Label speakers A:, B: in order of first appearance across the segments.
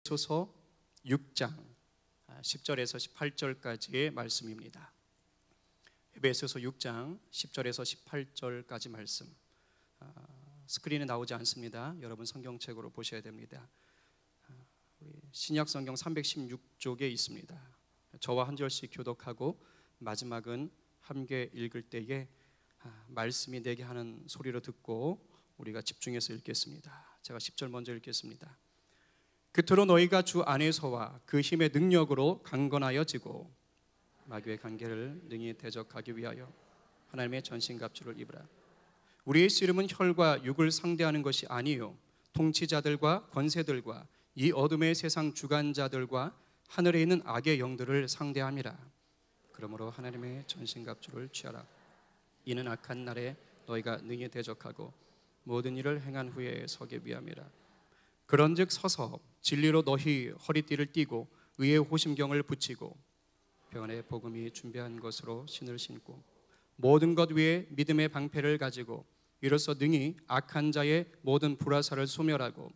A: 에베소서 6장 10절에서 18절까지의 말씀입니다. 에베소서 6장 10절에서 18절까지 말씀, 스크린에 나오지 않습니다. 여러분 성경책으로 보셔야 됩니다. 신약 성경 316쪽에 있습니다. 저와 한 절씩 교독하고 마지막은 함께 읽을 때에 말씀이 내게 하는 소리로 듣고 우리가 집중해서 읽겠습니다. 제가 10절 먼저 읽겠습니다. 그토록 너희가 주 안에서와 그 힘의 능력으로 강건하여지고 마귀의 관계를 능히 대적하기 위하여 하나님의 전신갑주를 입으라. 우리의 씨름은 혈과 육을 상대하는 것이 아니요 통치자들과 권세들과 이 어둠의 세상 주관자들과 하늘에 있는 악의 영들을 상대함이라. 그러므로 하나님의 전신갑주를 취하라. 이는 악한 날에 너희가 능히 대적하고 모든 일을 행한 후에 서기 위함이라. 그런즉 서서 진리로 너희 허리띠를 띠고 의의 호심경을 붙이고 평안의 복음이 준비한 것으로 신을 신고 모든 것 위에 믿음의 방패를 가지고 이로써 능히 악한 자의 모든 불화살을 소멸하고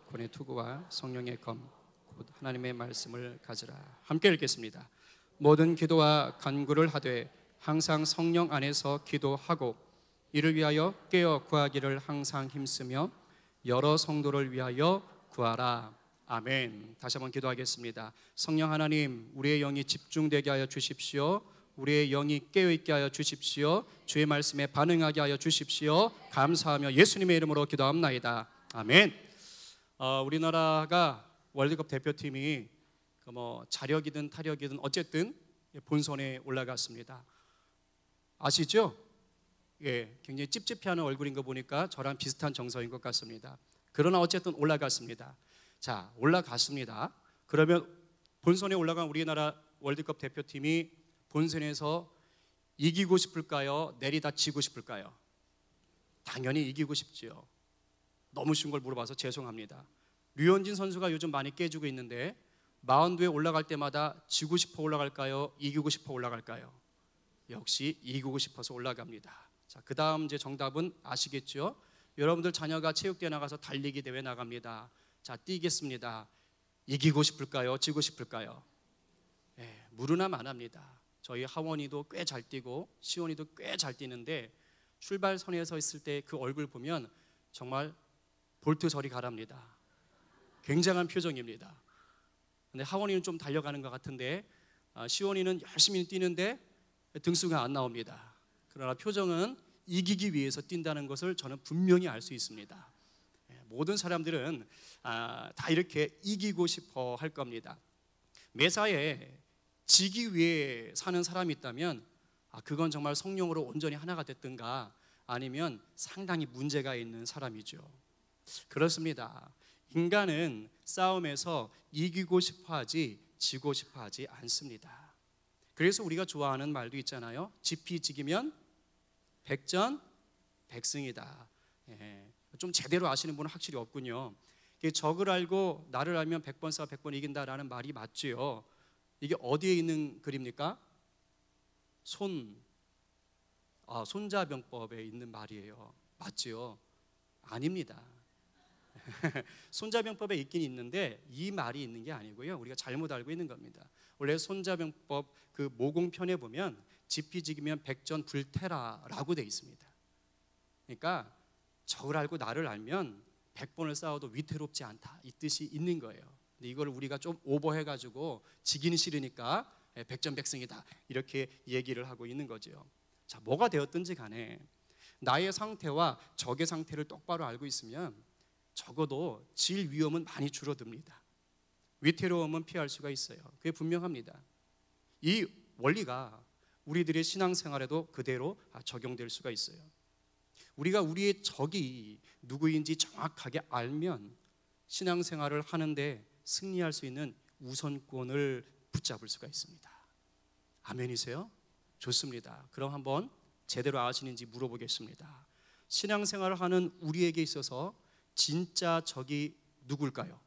A: 권의 투구와 성령의 검 곧 하나님의 말씀을 가지라. 함께 읽겠습니다. 모든 기도와 간구를 하되 항상 성령 안에서 기도하고 이를 위하여 깨어 구하기를 항상 힘쓰며 여러 성도를 위하여 구하라. 아멘. 다시 한번 기도하겠습니다. 성령 하나님, 우리의 영이 집중되게 하여 주십시오. 우리의 영이 깨어있게 하여 주십시오. 주의 말씀에 반응하게 하여 주십시오. 감사하며 예수님의 이름으로 기도합나이다. 아멘. 우리나라가 월드컵 대표팀이 자력이든 타력이든 어쨌든 본선에 올라갔습니다. 아시죠? 예, 굉장히 찝찝해하는 얼굴인 거 보니까 저랑 비슷한 정서인 것 같습니다. 그러나 어쨌든 올라갔습니다. 자, 올라갔습니다. 그러면 본선에 올라간 우리나라 월드컵 대표팀이 본선에서 이기고 싶을까요? 내리다 지고 싶을까요? 당연히 이기고 싶지요. 너무 쉬운 걸 물어봐서 죄송합니다. 류현진 선수가 요즘 많이 깨지고 있는데 마운드에 올라갈 때마다 지고 싶어 올라갈까요? 이기고 싶어 올라갈까요? 역시 이기고 싶어서 올라갑니다. 자, 그 다음 이제 정답은 아시겠죠? 여러분들 자녀가 체육대회 나가서 달리기 대회 나갑니다. 자, 뛰겠습니다. 이기고 싶을까요? 지고 싶을까요? 네, 무르나 만합니다. 저희 하원이도 꽤 잘 뛰고 시원이도 꽤 잘 뛰는데 출발선에 서 있을 때 그 얼굴 보면 정말 볼트 저리 가랍니다. 굉장한 표정입니다. 근데 하원이는 좀 달려가는 것 같은데 시원이는 열심히 뛰는데 등수가 안 나옵니다. 그러나 표정은 이기기 위해서 뛴다는 것을 저는 분명히 알 수 있습니다. 모든 사람들은 다 이렇게 이기고 싶어 할 겁니다. 매사에 지기 위해 사는 사람이 있다면 그건 정말 성령으로 온전히 하나가 됐든가 아니면 상당히 문제가 있는 사람이죠. 그렇습니다. 인간은 싸움에서 이기고 싶어 하지 지고 싶어 하지 않습니다. 그래서 우리가 좋아하는 말도 있잖아요. 지피지기면 백전백승이다. 예, 좀 제대로 아시는 분은 확실히 없군요. 적을 알고 나를 알면 100번 싸워 100번 이긴다라는 말이 맞지요. 이게 어디에 있는 글입니까? 손자병법에 있는 말이에요. 맞지요? 아닙니다. 손자병법에 있긴 있는데 이 말이 있는 게 아니고요. 우리가 잘못 알고 있는 겁니다. 원래 손자병법 그 모공편에 보면 지피지기면 백전불태라라고 돼 있습니다. 그러니까 적을 알고 나를 알면 100번을 싸워도 위태롭지 않다 이 뜻이 있는 거예요. 근데 이걸 우리가 좀 오버해가지고 지기는 싫으니까 백전백승이다 이렇게 얘기를 하고 있는 거죠. 자, 뭐가 되었든지 간에 나의 상태와 적의 상태를 똑바로 알고 있으면 적어도 질 위험은 많이 줄어듭니다. 위태로움은 피할 수가 있어요. 그게 분명합니다. 이 원리가 우리들의 신앙생활에도 그대로 적용될 수가 있어요. 우리가 우리의 적이 누구인지 정확하게 알면 신앙생활을 하는데 승리할 수 있는 우선권을 붙잡을 수가 있습니다. 아멘이세요? 좋습니다. 그럼 한번 제대로 아시는지 물어보겠습니다. 신앙생활을 하는 우리에게 있어서 진짜 적이 누굴까요?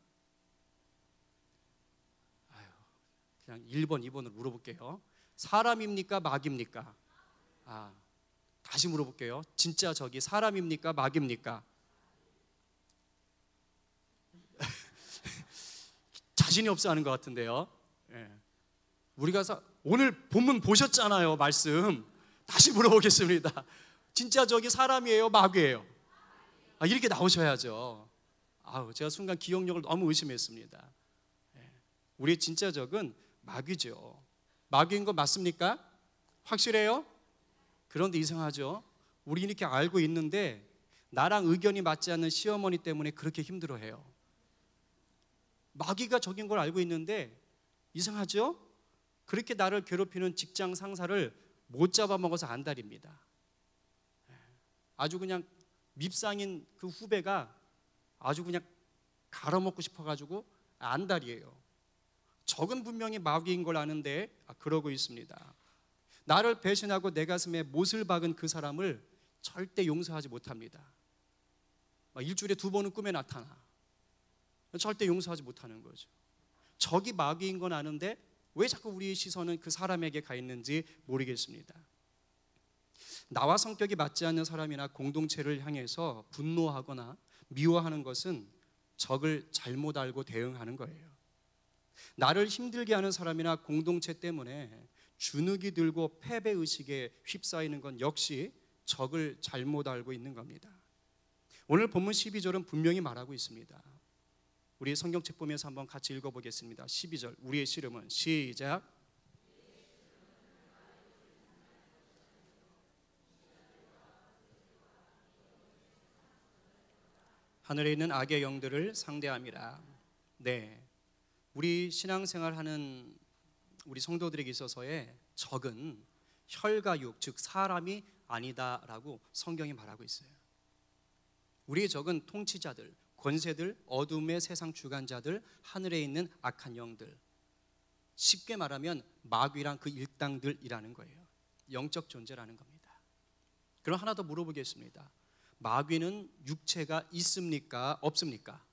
A: 그냥 1번, 2번으로 물어볼게요. 사람입니까? 마귀입니까? 다시 물어볼게요. 진짜 적이 사람입니까? 마귀입니까? 자신이 없어 하는 것 같은데요. 예. 우리가 오늘 본문 보셨잖아요. 말씀 다시 물어보겠습니다. 진짜 적이 사람이에요, 마귀예요? 이렇게 나오셔야죠. 제가 순간 기억력을 너무 의심했습니다. 예. 우리의 진짜 적은 마귀죠. 마귀인 거 맞습니까? 확실해요? 그런데 이상하죠. 우리 이렇게 알고 있는데 나랑 의견이 맞지 않는 시어머니 때문에 그렇게 힘들어해요. 마귀가 적인 걸 알고 있는데 이상하죠? 그렇게 나를 괴롭히는 직장 상사를 못 잡아먹어서 안달입니다. 아주 그냥 밉상인 그 후배가 아주 그냥 갈아먹고 싶어가지고 안달이에요. 적은 분명히 마귀인 걸 아는데 그러고 있습니다. 나를 배신하고 내 가슴에 못을 박은 그 사람을 절대 용서하지 못합니다. 일주일에 2번은 꿈에 나타나. 절대 용서하지 못하는 거죠. 적이 마귀인 건 아는데 왜 자꾸 우리의 시선은 그 사람에게 가 있는지 모르겠습니다. 나와 성격이 맞지 않는 사람이나 공동체를 향해서 분노하거나 미워하는 것은 적을 잘못 알고 대응하는 거예요. 나를 힘들게 하는 사람이나 공동체 때문에 주눅이 들고 패배의식에 휩싸이는 건 역시 적을 잘못 알고 있는 겁니다. 오늘 본문 12절은 분명히 말하고 있습니다. 우리 성경책 보면서 한번 같이 읽어보겠습니다. 12절 우리의 씨름은 시작. 하늘에 있는 악의 영들을 상대함이라. 네, 우리 신앙생활하는 우리 성도들에게 있어서의 적은 혈과 육, 즉 사람이 아니다라고 성경이 말하고 있어요. 우리의 적은 통치자들, 권세들, 어둠의 세상 주관자들, 하늘에 있는 악한 영들, 쉽게 말하면 마귀랑 그 일당들이라는 거예요. 영적 존재라는 겁니다. 그럼 하나 더 물어보겠습니다. 마귀는 육체가 있습니까? 없습니까?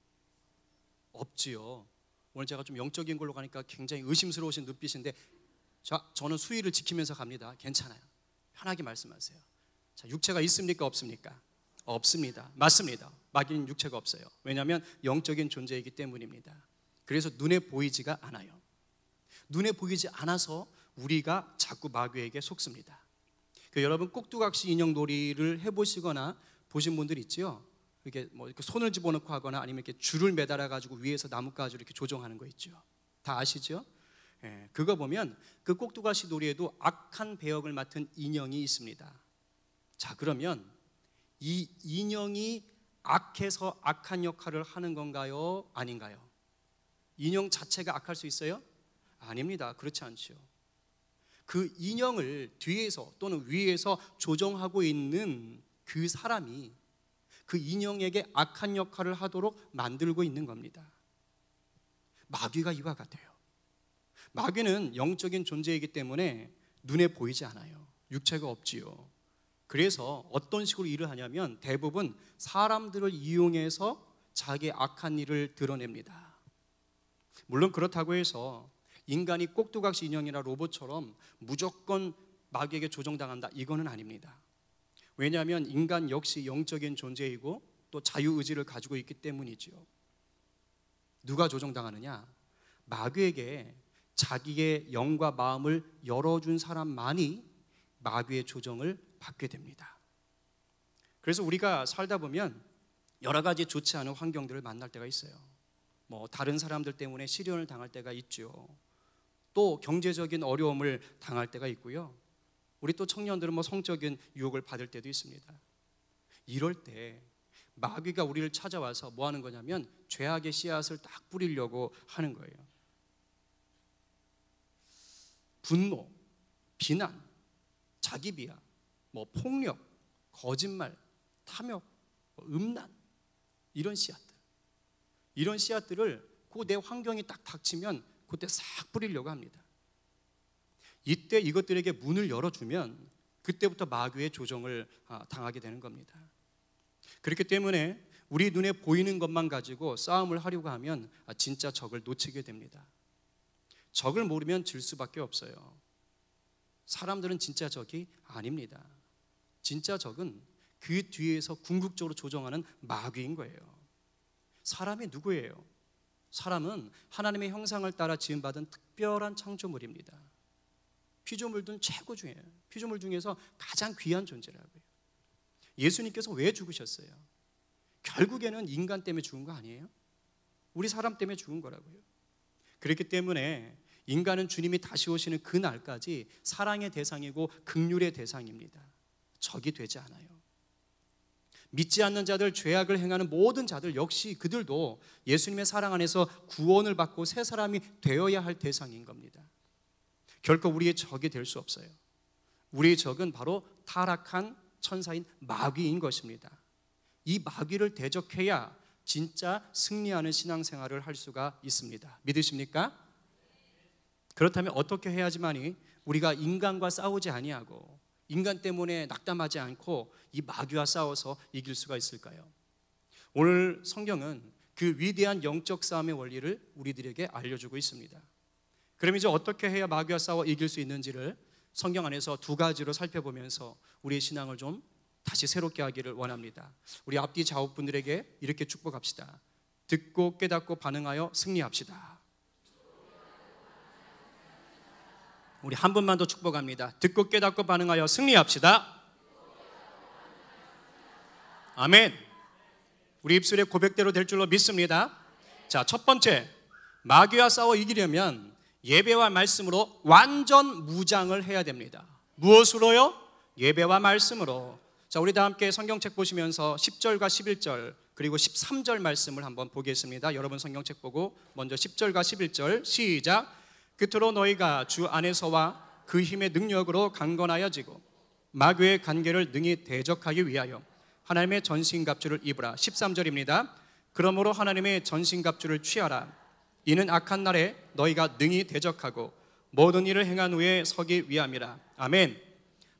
A: 없지요. 오늘 제가 좀 영적인 걸로 가니까 굉장히 의심스러우신 눈빛인데 저는 수위를 지키면서 갑니다. 괜찮아요. 편하게 말씀하세요. 자, 육체가 있습니까? 없습니까? 없습니다. 맞습니다. 마귀는 육체가 없어요. 왜냐하면 영적인 존재이기 때문입니다. 그래서 눈에 보이지가 않아요. 눈에 보이지 않아서 우리가 자꾸 마귀에게 속습니다. 여러분 꼭두각시 인형 놀이를 해보시거나 보신 분들 있지요? 이렇게 손을 집어넣고 하거나 아니면 이렇게 줄을 매달아 가지고 위에서 나뭇가지로 이렇게 조종하는 거 있죠. 다 아시죠? 예, 그거 보면 그 꼭두각시 놀이에도 악한 배역을 맡은 인형이 있습니다. 자, 그러면 이 인형이 악해서 악한 역할을 하는 건가요? 아닌가요? 인형 자체가 악할 수 있어요? 아닙니다. 그렇지 않죠. 그 인형을 뒤에서 또는 위에서 조종하고 있는 그 사람이 그 인형에게 악한 역할을 하도록 만들고 있는 겁니다. 마귀가 이와 같아요. 마귀는 영적인 존재이기 때문에 눈에 보이지 않아요. 육체가 없지요. 그래서 어떤 식으로 일을 하냐면 대부분 사람들을 이용해서 자기의 악한 일을 드러냅니다. 물론 그렇다고 해서 인간이 꼭두각시 인형이나 로봇처럼 무조건 마귀에게 조종당한다, 이거는 아닙니다. 왜냐하면 인간 역시 영적인 존재이고 또 자유의지를 가지고 있기 때문이죠. 누가 조종당하느냐? 마귀에게 자기의 영과 마음을 열어준 사람만이 마귀의 조종을 받게 됩니다. 그래서 우리가 살다 보면 여러 가지 좋지 않은 환경들을 만날 때가 있어요. 다른 사람들 때문에 시련을 당할 때가 있죠. 또 경제적인 어려움을 당할 때가 있고요. 우리 또 청년들은 성적인 유혹을 받을 때도 있습니다. 이럴 때 마귀가 우리를 찾아와서 뭐 하는 거냐면 죄악의 씨앗을 딱 뿌리려고 하는 거예요. 분노, 비난, 자기 비하, 폭력, 거짓말, 탐욕, 음란, 이런 씨앗들을 그 내 환경이 딱 닥치면 그때 싹 뿌리려고 합니다. 이때 이것들에게 문을 열어주면 그때부터 마귀의 조종을 당하게 되는 겁니다. 그렇기 때문에 우리 눈에 보이는 것만 가지고 싸움을 하려고 하면 진짜 적을 놓치게 됩니다. 적을 모르면 질 수밖에 없어요. 사람들은 진짜 적이 아닙니다. 진짜 적은 그 뒤에서 궁극적으로 조종하는 마귀인 거예요. 사람이 누구예요? 사람은 하나님의 형상을 따라 지음받은 특별한 창조물입니다. 피조물 중에서 가장 귀한 존재라고요. 예수님께서 왜 죽으셨어요? 결국에는 인간 때문에 죽은 거 아니에요? 우리 사람 때문에 죽은 거라고요. 그렇기 때문에 인간은 주님이 다시 오시는 그 날까지 사랑의 대상이고 긍휼의 대상입니다. 적이 되지 않아요. 믿지 않는 자들, 죄악을 행하는 모든 자들 역시 그들도 예수님의 사랑 안에서 구원을 받고 새 사람이 되어야 할 대상인 겁니다. 결코 우리의 적이 될 수 없어요. 우리의 적은 바로 타락한 천사인 마귀인 것입니다. 이 마귀를 대적해야 진짜 승리하는 신앙생활을 할 수가 있습니다. 믿으십니까? 그렇다면 어떻게 해야지만이 우리가 인간과 싸우지 아니하고 인간 때문에 낙담하지 않고 이 마귀와 싸워서 이길 수가 있을까요? 오늘 성경은 그 위대한 영적 싸움의 원리를 우리들에게 알려주고 있습니다. 그럼 이제 어떻게 해야 마귀와 싸워 이길 수 있는지를 성경 안에서 두 가지로 살펴보면서 우리의 신앙을 좀 다시 새롭게 하기를 원합니다. 우리 앞뒤 좌우분들에게 이렇게 축복합시다. 듣고 깨닫고 반응하여 승리합시다. 우리 한 번만 더 축복합니다. 듣고 깨닫고 반응하여 승리합시다. 아멘. 우리 입술의 고백대로 될 줄로 믿습니다. 자, 첫 번째, 마귀와 싸워 이기려면 예배와 말씀으로 완전 무장을 해야 됩니다. 무엇으로요? 예배와 말씀으로. 자, 우리 다 함께 성경책 보시면서 10절과 11절 그리고 13절 말씀을 한번 보겠습니다. 여러분 성경책 보고 먼저 10절과 11절 시작. 그토록 너희가 주 안에서와 그 힘의 능력으로 강건하여지고 마귀의 간계를 능히 대적하기 위하여 하나님의 전신갑주를 입으라. 13절입니다. 그러므로 하나님의 전신갑주를 취하라. 이는 악한 날에 너희가 능히 대적하고 모든 일을 행한 후에 서기 위함이라. 아멘.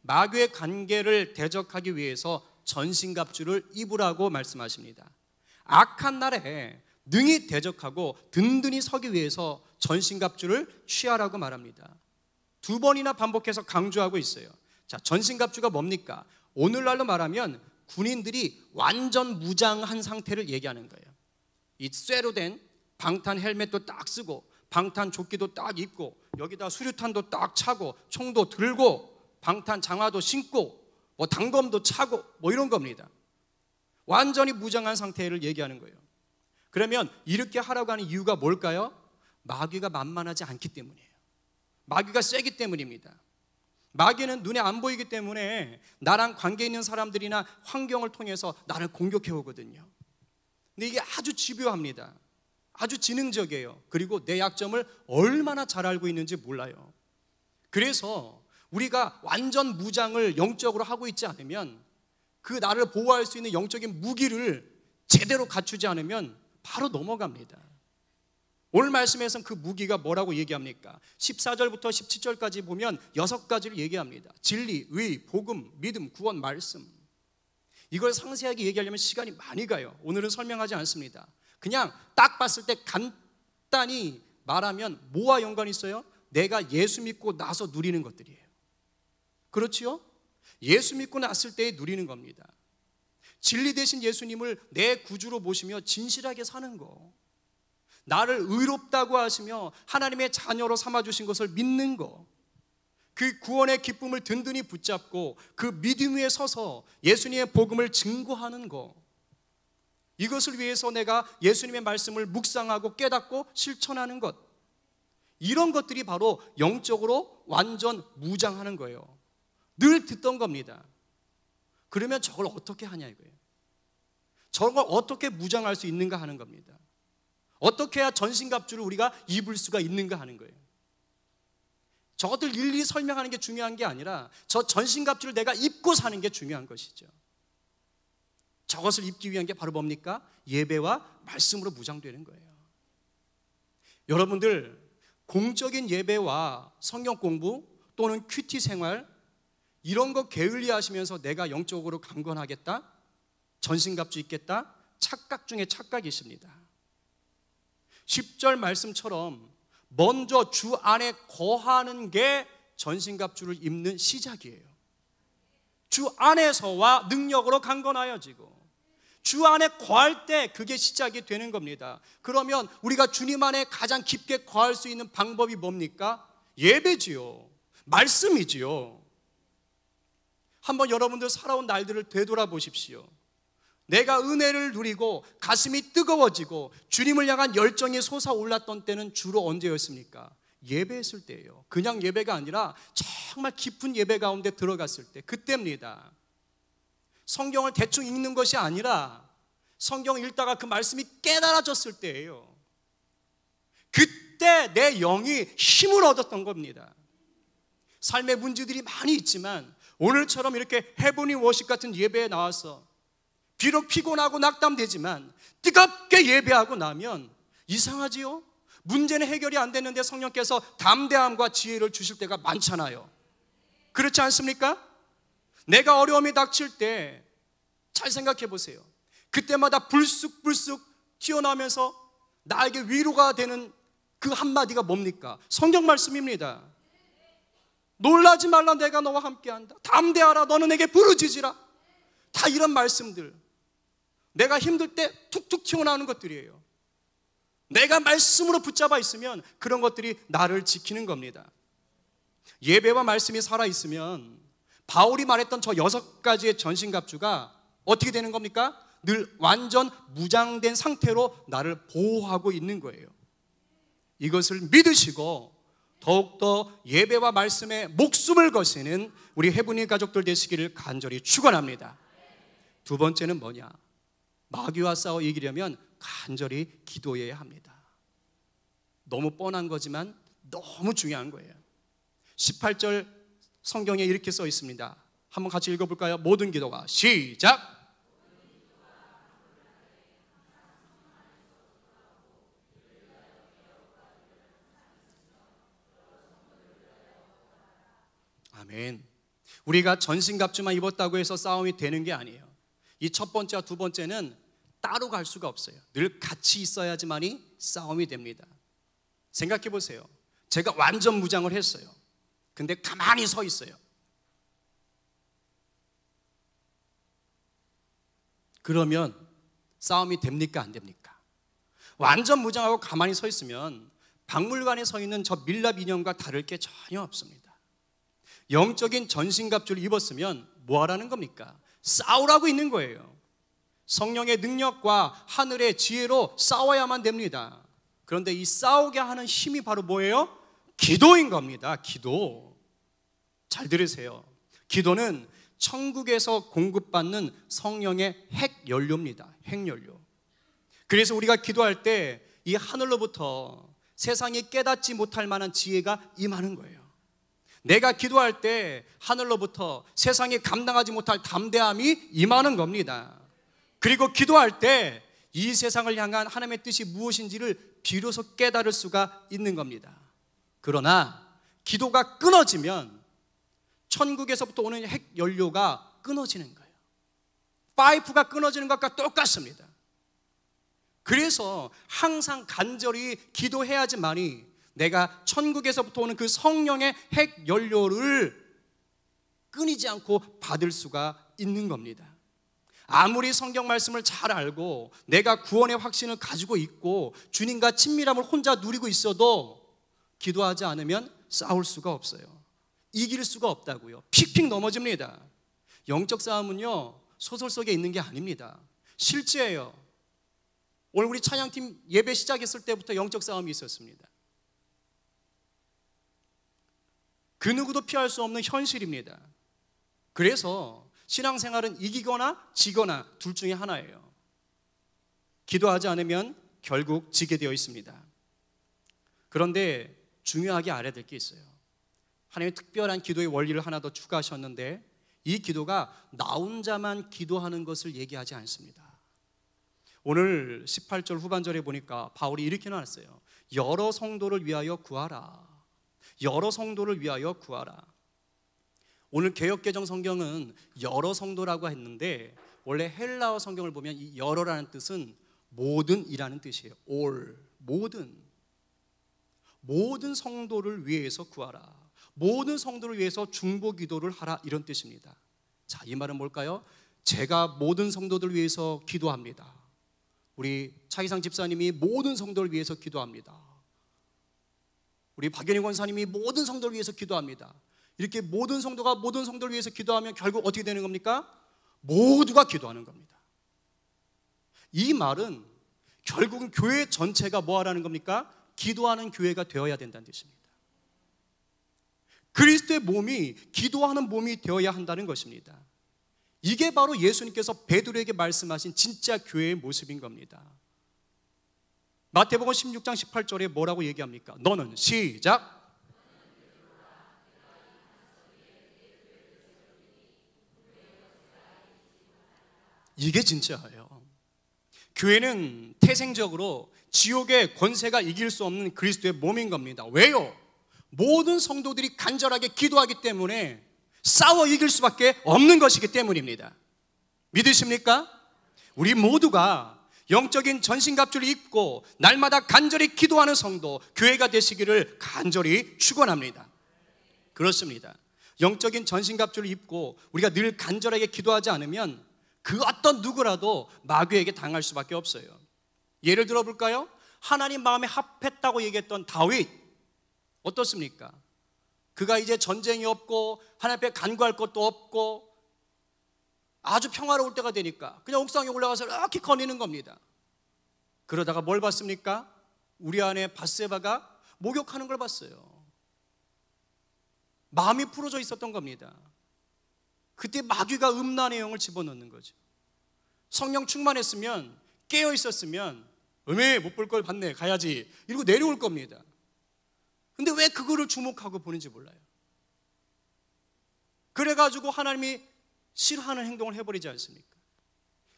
A: 마귀의 간계를 대적하기 위해서 전신갑주를 입으라고 말씀하십니다. 악한 날에 능히 대적하고 든든히 서기 위해서 전신갑주를 취하라고 말합니다. 두 번이나 반복해서 강조하고 있어요. 자, 전신갑주가 뭡니까? 오늘날로 말하면 군인들이 완전 무장한 상태를 얘기하는 거예요. 이 쇠로 된 방탄 헬멧도 딱 쓰고 방탄 조끼도 딱 입고 여기다 수류탄도 딱 차고 총도 들고 방탄 장화도 신고 뭐 단검도 차고 뭐 이런 겁니다. 완전히 무장한 상태를 얘기하는 거예요. 그러면 이렇게 하라고 하는 이유가 뭘까요? 마귀가 만만하지 않기 때문이에요. 마귀가 세기 때문입니다. 마귀는 눈에 안 보이기 때문에 나랑 관계 있는 사람들이나 환경을 통해서 나를 공격해 오거든요. 근데 이게 아주 집요합니다. 아주 지능적이에요. 그리고 내 약점을 얼마나 잘 알고 있는지 몰라요. 그래서 우리가 완전 무장을 영적으로 하고 있지 않으면 그 나를 보호할 수 있는 영적인 무기를 제대로 갖추지 않으면 바로 넘어갑니다. 오늘 말씀에서는 그 무기가 뭐라고 얘기합니까? 14절부터 17절까지 보면 6가지를 얘기합니다. 진리, 의, 복음, 믿음, 구원, 말씀. 이걸 상세하게 얘기하려면 시간이 많이 가요. 오늘은 설명하지 않습니다. 그냥 딱 봤을 때 간단히 말하면 뭐와 연관이 있어요? 내가 예수 믿고 나서 누리는 것들이에요. 그렇지요? 예수 믿고 났을 때 누리는 겁니다. 진리 되신 예수님을 내 구주로 모시며 진실하게 사는 거, 나를 의롭다고 하시며 하나님의 자녀로 삼아주신 것을 믿는 거, 그 구원의 기쁨을 든든히 붙잡고 그 믿음 위에 서서 예수님의 복음을 증거하는 거, 이것을 위해서 내가 예수님의 말씀을 묵상하고 깨닫고 실천하는 것, 이런 것들이 바로 영적으로 완전 무장하는 거예요. 늘 듣던 겁니다. 그러면 저걸 어떻게 하냐 이거예요. 저걸 어떻게 무장할 수 있는가 하는 겁니다. 어떻게 해야 전신갑주를 우리가 입을 수가 있는가 하는 거예요. 저것들 일일이 설명하는 게 중요한 게 아니라 저 전신갑주를 내가 입고 사는 게 중요한 것이죠. 저것을 입기 위한 게 바로 뭡니까? 예배와 말씀으로 무장되는 거예요. 여러분들 공적인 예배와 성경 공부 또는 큐티 생활 이런 거 게을리 하시면서 내가 영적으로 강건하겠다? 전신갑주 입겠다? 착각 중에 착각이십니다. 10절 말씀처럼 먼저 주 안에 거하는 게 전신갑주를 입는 시작이에요. 주 안에서와 능력으로 강건하여지고 주 안에 거할 때 그게 시작이 되는 겁니다. 그러면 우리가 주님 안에 가장 깊게 거할 수 있는 방법이 뭡니까? 예배지요. 말씀이지요. 한번 여러분들 살아온 날들을 되돌아보십시오. 내가 은혜를 누리고 가슴이 뜨거워지고 주님을 향한 열정이 솟아올랐던 때는 주로 언제였습니까? 예배했을 때예요. 그냥 예배가 아니라 정말 깊은 예배 가운데 들어갔을 때, 그때입니다. 성경을 대충 읽는 것이 아니라 성경을 읽다가 그 말씀이 깨달아졌을 때예요. 그때 내 영이 힘을 얻었던 겁니다. 삶의 문제들이 많이 있지만 오늘처럼 이렇게 헤브니 워십 같은 예배에 나와서 비록 피곤하고 낙담되지만 뜨겁게 예배하고 나면 이상하지요? 문제는 해결이 안 됐는데 성령께서 담대함과 지혜를 주실 때가 많잖아요. 그렇지 않습니까? 내가 어려움이 닥칠 때 잘 생각해 보세요. 그때마다 불쑥불쑥 튀어나오면서 나에게 위로가 되는 그 한마디가 뭡니까? 성경 말씀입니다. 놀라지 말라, 내가 너와 함께한다. 담대하라, 너는 내게 부르짖으라. 다 이런 말씀들, 내가 힘들 때 툭툭 튀어나오는 것들이에요. 내가 말씀으로 붙잡아 있으면 그런 것들이 나를 지키는 겁니다. 예배와 말씀이 살아있으면 바울이 말했던 저 6가지의 전신갑주가 어떻게 되는 겁니까? 늘 완전 무장된 상태로 나를 보호하고 있는 거예요. 이것을 믿으시고 더욱더 예배와 말씀에 목숨을 거시는 우리 헤브니 가족들 되시기를 간절히 축원합니다. 두 번째는 뭐냐? 마귀와 싸워 이기려면 간절히 기도해야 합니다. 너무 뻔한 거지만 너무 중요한 거예요. 18절 성경에 이렇게 써 있습니다. 한번 같이 읽어볼까요? 모든 기도가 시작! 아멘. 우리가 전신갑주만 입었다고 해서 싸움이 되는 게 아니에요. 이 첫 번째와 두 번째는 따로 갈 수가 없어요. 늘 같이 있어야지만이 싸움이 됩니다. 생각해 보세요. 제가 완전 무장을 했어요. 근데 가만히 서 있어요. 그러면 싸움이 됩니까? 안 됩니까? 완전 무장하고 가만히 서 있으면 박물관에 서 있는 저 밀랍 인형과 다를 게 전혀 없습니다. 영적인 전신갑주를 입었으면 뭐 하라는 겁니까? 싸우라고 있는 거예요. 성령의 능력과 하늘의 지혜로 싸워야만 됩니다. 그런데 이 싸우게 하는 힘이 바로 뭐예요? 기도인 겁니다. 기도. 잘 들으세요. 기도는 천국에서 공급받는 성령의 핵연료입니다. 핵연료. 그래서 우리가 기도할 때 이 하늘로부터 세상이 깨닫지 못할 만한 지혜가 임하는 거예요. 내가 기도할 때 하늘로부터 세상이 감당하지 못할 담대함이 임하는 겁니다. 그리고 기도할 때 이 세상을 향한 하나님의 뜻이 무엇인지를 비로소 깨달을 수가 있는 겁니다. 그러나 기도가 끊어지면 천국에서부터 오는 핵연료가 끊어지는 거예요. 파이프가 끊어지는 것과 똑같습니다. 그래서 항상 간절히 기도해야지만이 내가 천국에서부터 오는 그 성령의 핵연료를 끊이지 않고 받을 수가 있는 겁니다. 아무리 성경 말씀을 잘 알고 내가 구원의 확신을 가지고 있고 주님과 친밀함을 혼자 누리고 있어도 기도하지 않으면 싸울 수가 없어요. 이길 수가 없다고요. 픽픽 넘어집니다. 영적 싸움은요, 소설 속에 있는 게 아닙니다. 실제예요. 오늘 우리 찬양팀 예배 시작했을 때부터 영적 싸움이 있었습니다. 그 누구도 피할 수 없는 현실입니다. 그래서 신앙생활은 이기거나 지거나 둘 중에 하나예요. 기도하지 않으면 결국 지게 되어 있습니다. 그런데 중요하게 알아야 될 게 있어요. 하나님의 특별한 기도의 원리를 하나 더 추가하셨는데 이 기도가 나 혼자만 기도하는 것을 얘기하지 않습니다. 오늘 18절 후반절에 보니까 바울이 이렇게 나왔어요. 여러 성도를 위하여 구하라. 여러 성도를 위하여 구하라. 오늘 개역개정 성경은 여러 성도라고 했는데 원래 헬라어 성경을 보면 이 여러라는 뜻은 모든이라는 뜻이에요. all, 모든 성도를 위해서 구하라. 모든 성도를 위해서 중보 기도를 하라, 이런 뜻입니다. 자, 이 말은 뭘까요? 제가 모든 성도들 위해서 기도합니다. 우리 차이상 집사님이 모든 성도를 위해서 기도합니다. 우리 박연희 권사님이 모든 성도를 위해서 기도합니다. 이렇게 모든 성도가 모든 성도를 위해서 기도하면 결국 어떻게 되는 겁니까? 모두가 기도하는 겁니다. 이 말은 결국은 교회 전체가 뭐 하라는 겁니까? 기도하는 교회가 되어야 된다는 뜻입니다. 그리스도의 몸이 기도하는 몸이 되어야 한다는 것입니다. 이게 바로 예수님께서 베드로에게 말씀하신 진짜 교회의 모습인 겁니다. 마태복음 16장 18절에 뭐라고 얘기합니까? 너는 시작. 이게 진짜예요. 교회는 태생적으로 지옥의 권세가 이길 수 없는 그리스도의 몸인 겁니다. 왜요? 모든 성도들이 간절하게 기도하기 때문에 싸워 이길 수밖에 없는 것이기 때문입니다. 믿으십니까? 우리 모두가 영적인 전신갑주를 입고 날마다 간절히 기도하는 성도, 교회가 되시기를 간절히 축원합니다. 그렇습니다. 영적인 전신갑주를 입고 우리가 늘 간절하게 기도하지 않으면 그 어떤 누구라도 마귀에게 당할 수밖에 없어요. 예를 들어 볼까요? 하나님 마음에 합했다고 얘기했던 다윗, 어떻습니까? 그가 이제 전쟁이 없고 하나님 앞에 간구할 것도 없고 아주 평화로울 때가 되니까 그냥 옥상에 올라가서 이렇게 거니는 겁니다. 그러다가 뭘 봤습니까? 우리 아내 밧세바가 목욕하는 걸 봤어요. 마음이 풀어져 있었던 겁니다. 그때 마귀가 음란의 영을 집어넣는 거죠. 성령 충만했으면, 깨어 있었으면 음에 못 볼 걸 봤네, 가야지 이러고 내려올 겁니다. 근데 왜 그거를 주목하고 보는지 몰라요. 그래가지고 하나님이 싫어하는 행동을 해버리지 않습니까?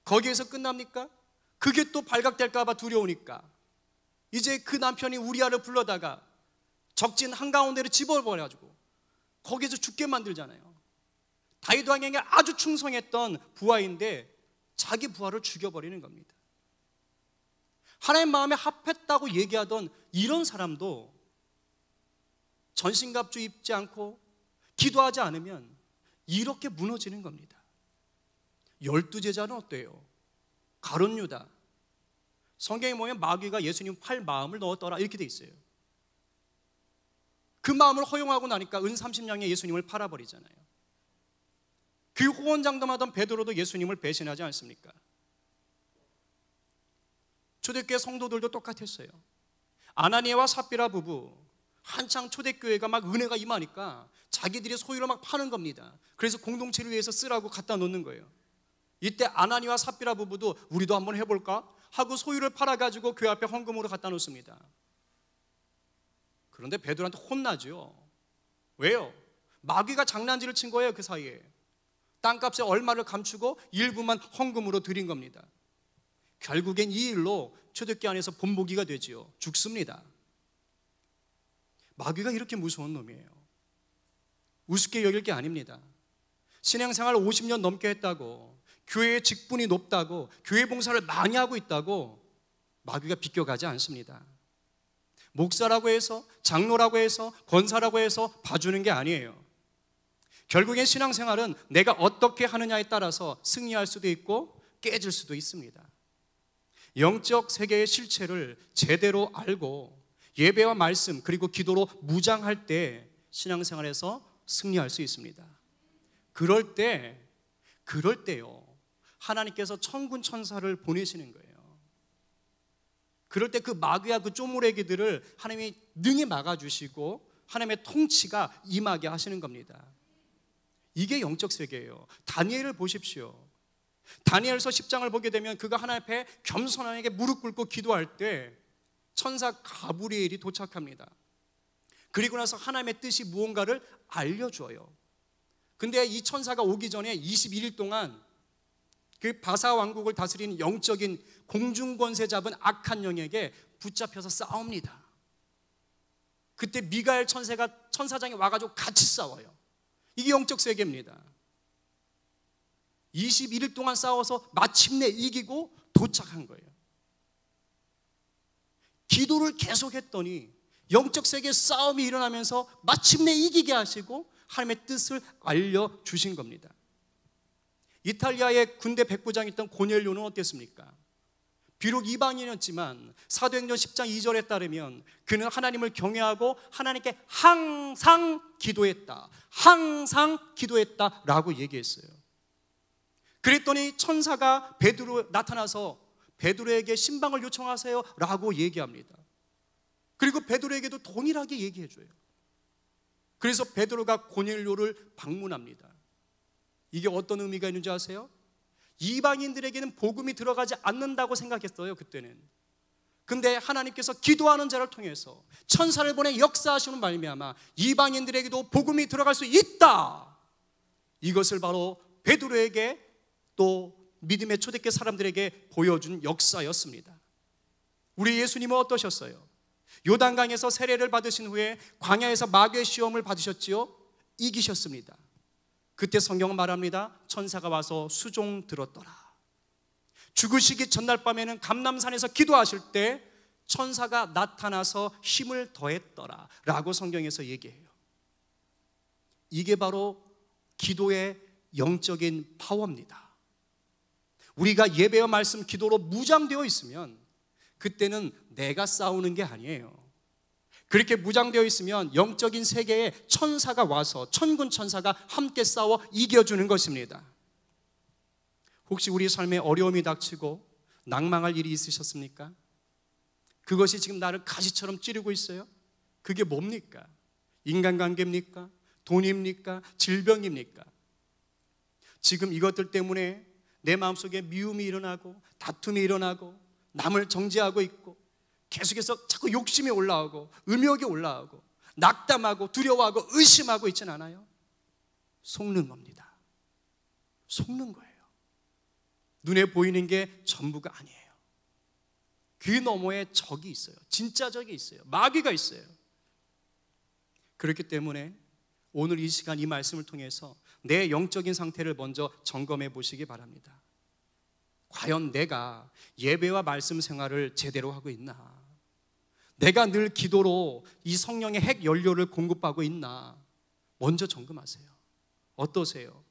A: 거기에서 끝납니까? 그게 또 발각될까 봐 두려우니까 이제 그 남편이 우리아를 불러다가 적진 한가운데로 집어버려가지고 거기에서 죽게 만들잖아요. 다윗 왕에게 아주 충성했던 부하인데 자기 부하를 죽여버리는 겁니다. 하나님 마음에 합했다고 얘기하던 이런 사람도 전신갑주 입지 않고 기도하지 않으면 이렇게 무너지는 겁니다. 12제자는 어때요? 가룟 유다, 성경에 보면 마귀가 예수님 팔 마음을 넣었더라 이렇게 돼 있어요. 그 마음을 허용하고 나니까 은 30냥에 예수님을 팔아버리잖아요. 그 호언장담하던 베드로도 예수님을 배신하지 않습니까? 초대교회 성도들도 똑같았어요. 아나니아와 삽비라 부부, 한창 초대교회가 막 은혜가 임하니까 자기들이 소유를 막 파는 겁니다. 그래서 공동체를 위해서 쓰라고 갖다 놓는 거예요. 이때 아나니아와 삽비라 부부도 우리도 한번 해볼까? 하고 소유를 팔아가지고 교회 앞에 헌금으로 갖다 놓습니다. 그런데 베드로한테 혼나죠. 왜요? 마귀가 장난질을 친 거예요. 그 사이에 땅값에 얼마를 감추고 일부만 헌금으로 드린 겁니다. 결국엔 이 일로 초대교회 안에서 본보기가 되지요. 죽습니다. 마귀가 이렇게 무서운 놈이에요. 우습게 여길 게 아닙니다. 신앙생활 50년 넘게 했다고, 교회의 직분이 높다고, 교회 봉사를 많이 하고 있다고 마귀가 비껴가지 않습니다. 목사라고 해서, 장로라고 해서, 권사라고 해서 봐주는 게 아니에요. 결국엔 신앙생활은 내가 어떻게 하느냐에 따라서 승리할 수도 있고 깨질 수도 있습니다. 영적 세계의 실체를 제대로 알고 예배와 말씀 그리고 기도로 무장할 때 신앙생활에서 승리할 수 있습니다. 그럴 때요 하나님께서 천군 천사를 보내시는 거예요. 그럴 때 그 마귀와 그 쪼무레기들을 하나님이 능히 막아주시고 하나님의 통치가 임하게 하시는 겁니다. 이게 영적 세계예요. 다니엘을 보십시오. 다니엘서 10장을 보게 되면 그가 하나님 앞에 겸손하게 무릎 꿇고 기도할 때 천사 가브리엘이 도착합니다. 그리고 나서 하나님의 뜻이 무언가를 알려줘요. 근데 이 천사가 오기 전에 21일 동안 그 바사 왕국을 다스리는 영적인 공중권세 잡은 악한 영에게 붙잡혀서 싸웁니다. 그때 미가엘 천사장이 와가지고 같이 싸워요. 이게 영적 세계입니다. 21일 동안 싸워서 마침내 이기고 도착한 거예요. 기도를 계속했더니 영적 세계의 싸움이 일어나면서 마침내 이기게 하시고 하나님의 뜻을 알려주신 겁니다. 이탈리아의 군대 백부장이었던 고넬료는 어땠습니까? 비록 이방인이었지만 사도행전 10장 2절에 따르면 그는 하나님을 경외하고 하나님께 항상 기도했다, 항상 기도했다라고 얘기했어요. 그랬더니 천사가 베드로 나타나서 베드로에게 신방을 요청하세요 라고 얘기합니다. 그리고 베드로에게도 동일하게 얘기해줘요. 그래서 베드로가 고넬료를 방문합니다. 이게 어떤 의미가 있는지 아세요? 이방인들에게는 복음이 들어가지 않는다고 생각했어요, 그때는. 근데 하나님께서 기도하는 자를 통해서 천사를 보내 역사하시는 말미암아 이방인들에게도 복음이 들어갈 수 있다. 이것을 바로 베드로에게 또 믿음의 초대교회 사람들에게 보여준 역사였습니다. 우리 예수님은 어떠셨어요? 요단강에서 세례를 받으신 후에 광야에서 마귀의 시험을 받으셨지요? 이기셨습니다. 그때 성경은 말합니다. 천사가 와서 수종 들었더라. 죽으시기 전날 밤에는 감람산에서 기도하실 때 천사가 나타나서 힘을 더했더라 라고 성경에서 얘기해요. 이게 바로 기도의 영적인 파워입니다. 우리가 예배와 말씀, 기도로 무장되어 있으면 그때는 내가 싸우는 게 아니에요. 그렇게 무장되어 있으면 영적인 세계에 천사가 와서 천군 천사가 함께 싸워 이겨주는 것입니다. 혹시 우리 삶에 어려움이 닥치고 낭망할 일이 있으셨습니까? 그것이 지금 나를 가시처럼 찌르고 있어요? 그게 뭡니까? 인간관계입니까? 돈입니까? 질병입니까? 지금 이것들 때문에 내 마음속에 미움이 일어나고 다툼이 일어나고 남을 정죄하고 있고 계속해서 자꾸 욕심이 올라오고 음욕이 올라오고 낙담하고 두려워하고 의심하고 있진 않아요? 속는 겁니다. 속는 거예요. 눈에 보이는 게 전부가 아니에요. 그 너머에 적이 있어요. 진짜 적이 있어요. 마귀가 있어요. 그렇기 때문에 오늘 이 시간 이 말씀을 통해서 내 영적인 상태를 먼저 점검해 보시기 바랍니다. 과연 내가 예배와 말씀 생활을 제대로 하고 있나? 내가 늘 기도로 이 성령의 핵 연료를 공급하고 있나? 먼저 점검하세요. 어떠세요?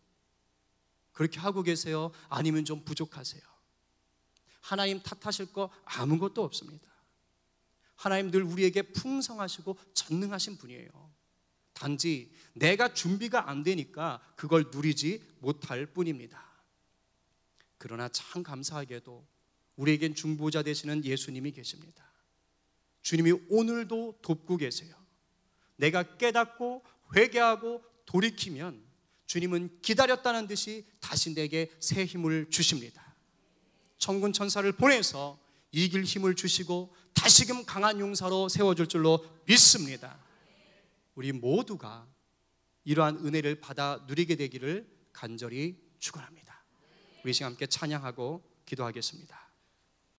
A: 그렇게 하고 계세요? 아니면 좀 부족하세요? 하나님 탓하실 거 아무것도 없습니다. 하나님 늘 우리에게 풍성하시고 전능하신 분이에요. 단지 내가 준비가 안 되니까 그걸 누리지 못할 뿐입니다. 그러나 참 감사하게도 우리에겐 중보자 되시는 예수님이 계십니다. 주님이 오늘도 돕고 계세요. 내가 깨닫고 회개하고 돌이키면 주님은 기다렸다는 듯이 다시 내게 새 힘을 주십니다. 천군 천사를 보내서 이길 힘을 주시고 다시금 강한 용사로 세워줄 줄로 믿습니다. 우리 모두가 이러한 은혜를 받아 누리게 되기를 간절히 축원합니다. 우리 시간 함께 찬양하고 기도하겠습니다.